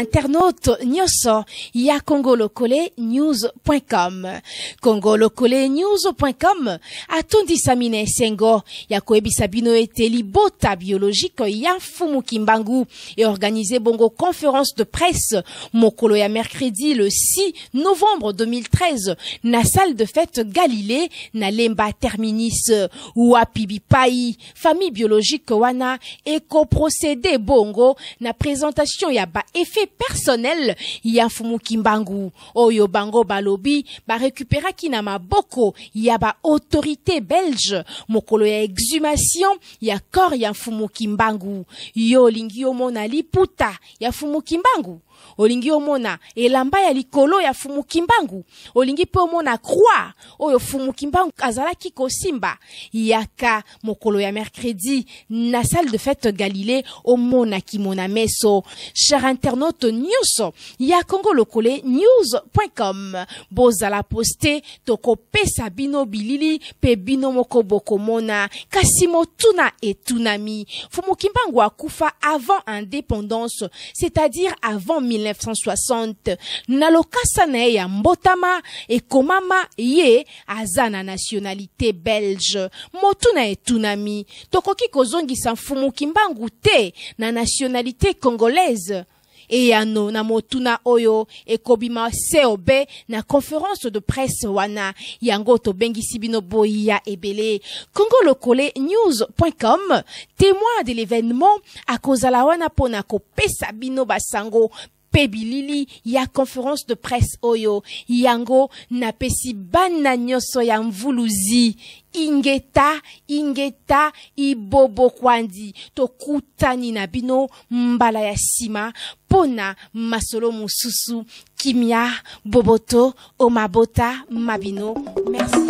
internaute nyoso ya congolocole-news.com. congolocole-news.com atondisa mine sengo ya koebisa bino ete libota biologique ya Mfumu Kimbangu et organisé bongo conférence de presse mokolo ya mercredi le 6 novembre 2013 na salle de fête Galilée na Lemba Terminis wapi bipai famille biologique wana eko procédé bongo na présentation ya ba effet personnel ya Mfumu Kimbangu oyo bango balobi ba récupéra ki na maboko ya ba autorité belge mokolo ya exhumation ya corps ya Mfumu Kimbangu yo lingi omona liputa ya Mfumu Kimbangu olingi omona elamba ya likolo ya Mfumu Kimbangu olingi pe omona croix oyo Mfumu Kimbangu azalaki kosimba yaka mokolo ya mercredi na salle de fête Galilée omona kimona meso. Cher internaute news ya congolocole-news.com bozala poste toko pesa bino bilili pe bino moko bokomona kasi motuna etunami Mfumu Kimbangu akufa avant indépendance, c'est-à-dire avant 1960 na lokasa na ya mbotama e komama ye azana nationalité belge motuna etunami tokoki kozongisa Mfumu Kimbangu te na nationalité congolaise et yano na motuna oyo ekobima COB na conférence de presse wana yango to bengisi bino boya ebele. congolocole-news.com témoin de l'événement a kozala wana pona ko pesa bino basango pebilili ya conférence de presse oyo yango na pesi bana nyoso ya mvuluzi ingeta ibobo kwandi tokutani na bino mbala ya sima pona masolo mususu kimia boboto omabota mabino. Merci.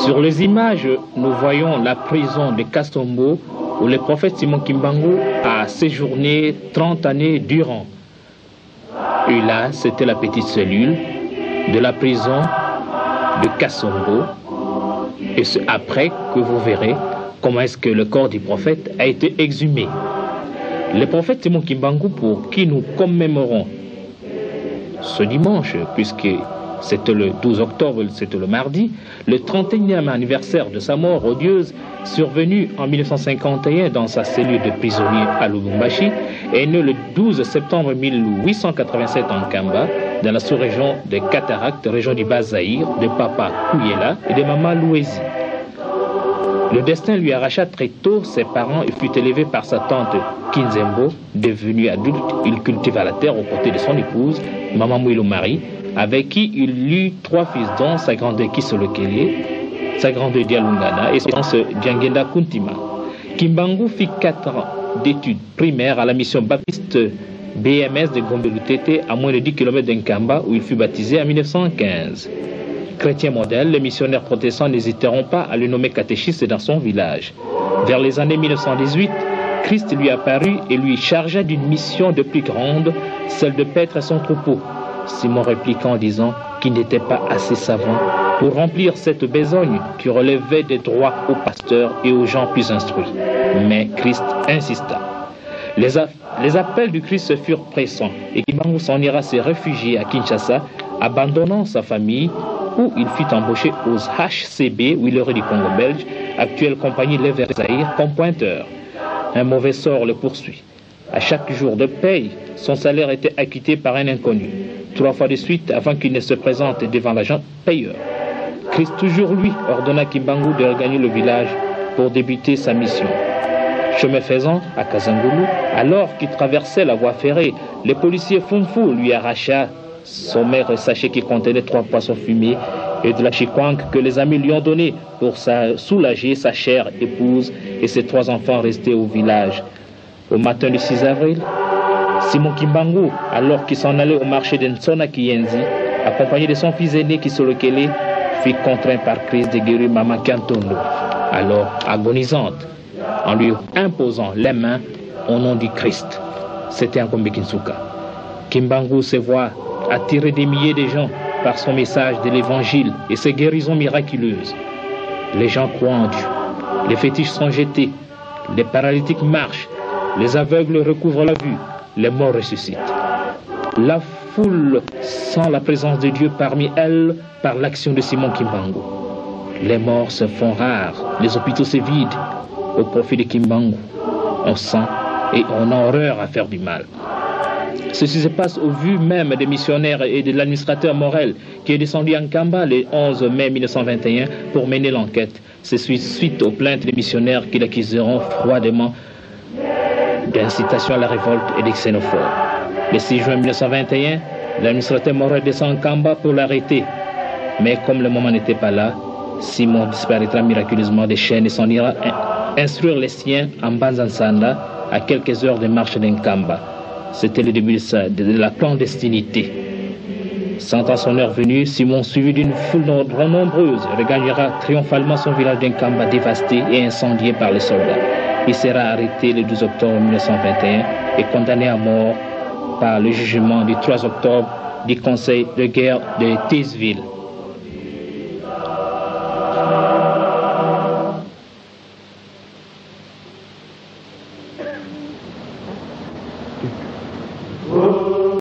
Sur les images, nous voyons la prison de Kastombo où le prophète Simon Kimbangu a séjourné 30 années durant. Et là, c'était la petite cellule de la prison de Kastombo. Et c'est après que vous verrez comment est-ce que le corps du prophète a été exhumé. Le prophète Simon Kimbangu, pour qui nous commémorons ce dimanche, puisque c'était le 12 octobre, c'était le mardi, le 31e anniversaire de sa mort odieuse, survenue en 1951 dans sa cellule de prisonnier à Lubumbashi, est né le 12 septembre 1887 en Kamba, dans la sous-région de Cataracte, région du Bas-Zaïre, de papa Kouyela et de maman Louézi. Le destin lui arracha très tôt ses parents et fut élevé par sa tante Kinzembo. Devenu adulte, il cultiva la terre aux côtés de son épouse, maman Mouilo Marie, avec qui il eut 3 fils, dont sa grande Kisolokele, sa grande Dialungana et son Djangenda Kuntima. Kimbangu fit 4 ans d'études primaires à la mission baptiste BMS de Gombe-Lutete, à moins de 10 km d'Nkamba, où il fut baptisé en 1915. Chrétien modèle, les missionnaires protestants n'hésiteront pas à le nommer catéchiste dans son village. Vers les années 1918, Christ lui apparut et lui chargea d'une mission de plus grande, celle de paître son troupeau. Simon répliqua en disant qu'il n'était pas assez savant pour remplir cette besogne qui relevait des droits aux pasteurs et aux gens plus instruits. Mais Christ insista. Les appels du Christ furent pressants et Kimbangu s'en ira se réfugier à Kinshasa, abandonnant sa famille, où il fut embauché aux HCB, Huileries du Congo belge, actuelle compagnie Les Verts Zaïre, comme pointeur. Un mauvais sort le poursuit. À chaque jour de paye, son salaire était acquitté par un inconnu, 3 fois de suite avant qu'il ne se présente devant l'agent payeur. Christ, toujours lui, ordonna Kimbangu de regagner le village pour débuter sa mission. Chemin faisant, à Kazangulu, alors qu'il traversait la voie ferrée, le policier Funfu lui arracha son maigre sachet qui contenait 3 poissons fumés et de la chikwank que les amis lui ont donné pour soulager sa chère épouse et ses 3 enfants restés au village. Au matin du 6 avril, Simon Kimbangu, alors qu'il s'en allait au marché de Nsona Kiyenzi, accompagné de son fils aîné Kisolokele, fut contraint par Christ de guérir Maman Kantondo, alors agonisante, en lui imposant les mains au nom du Christ. C'était un Kombe Kinsuka. Kimbangu se voit attirer des milliers de gens par son message de l'évangile et ses guérisons miraculeuses. Les gens croient en Dieu. Les fétiches sont jetés. Les paralytiques marchent. Les aveugles recouvrent la vue. Les morts ressuscitent. La foule sent la présence de Dieu parmi elles par l'action de Simon Kimbangu. Les morts se font rares. Les hôpitaux se vident au profit de Kimbangu. On sent et on a horreur à faire du mal. Ceci se passe au vu même des missionnaires et de l'administrateur Morel qui est descendu en Kamba le 11 mai 1921 pour mener l'enquête. C'est suite aux plaintes des missionnaires qui l'accuseront froidement d'incitation à la révolte et des xénophobes. Le 6 juin 1921, l'administrateur Morel descend en Kamba pour l'arrêter. Mais comme le moment n'était pas là, Simon disparaîtra miraculeusement des chaînes et s'en ira instruire les siens en Banzansanda à quelques heures de marche d'Nkamba. C'était le début de la clandestinité. Sentant son heure venue, Simon, suivi d'une foule nombreuse, regagnera triomphalement son village d'Nkamba dévasté et incendié par les soldats. Il sera arrêté le 12 octobre 1921 et condamné à mort par le jugement du 3 octobre du Conseil de guerre de Thésville.